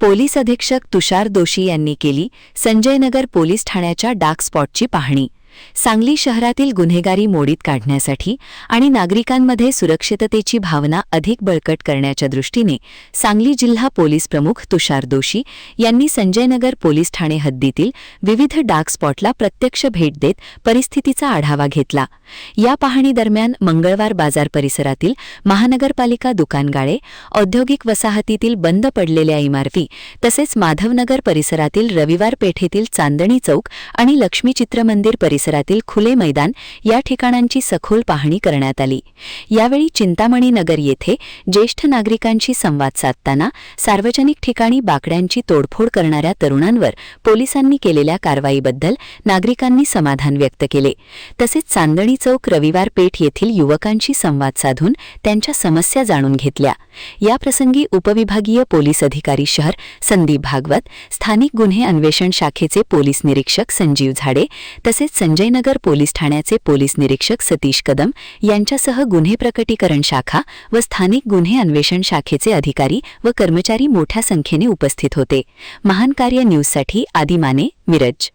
Police अधीक्षक तुषार दोशी यांनी केली संजयनगर पोलीस ठाण्याच्या डार्क स्पॉटची पाहणी। सांगली शहरातील गुन्हेगारी मोडीत काढण्यासाठी आणि नागरिकांमध्ये सुरक्षिततेची भावना अधिक बळकट करण्याच्या दृष्टीने सांगली जिल्हा पोलीस प्रमुख तुषार दोशी यांनी संजयनगर पोलीस ठाणे हद्दीतील विविध डार्क स्पॉटला प्रत्यक्ष भेट देत परिस्थितीचा आढावा घेतला। या पाहणीदरम्यान मंगळवार बाजार परिसरातील महानगरपालिका दुकानगाळे, औद्योगिक वसाहतीतील बंद पडलेल्या इमारती तसेच माधवनगर परिसरातील रविवार पेठेतील चांदणी चौक आणि लक्ष्मी चित्रमंदिर परिसरातील खुले मैदान या ठिकाणांची सखोल पाहणी करण्यात आली। यावेळी चिंतामणी नगर येथे ज्येष्ठ नागरिकांशी संवाद साधताना सार्वजनिक ठिकाणी बाकड्यांची तोडफोड करणाऱ्या तरुणांवर पोलिसांनी केलेल्या कारवाईबद्दल नागरिकांनी समाधान व्यक्त केले। तसेच चांदणी चौक, रविवार पेठ येथील युवकांशी संवाद साधून त्यांच्या समस्या जाणून घेतल्या। याप्रसंगी उपविभागीय पोलीस अधिकारी शहर संदीप भागवत, स्थानिक गुन्हे अन्वेषण शाखेचे पोलीस निरीक्षक संजीव झाडे तसेच संजयनगर पोलीस ठाण्याचे पोलीस निरीक्षक सतीश कदम यांच्यासह गुन्हे प्रकटीकरण शाखा व स्थानिक गुन्हे अन्वेषण शाखेचे अधिकारी व कर्मचारी मोठ्या संख्येने उपस्थित होते। महान कार्य न्यूजसाठी आदी माने, मिरज।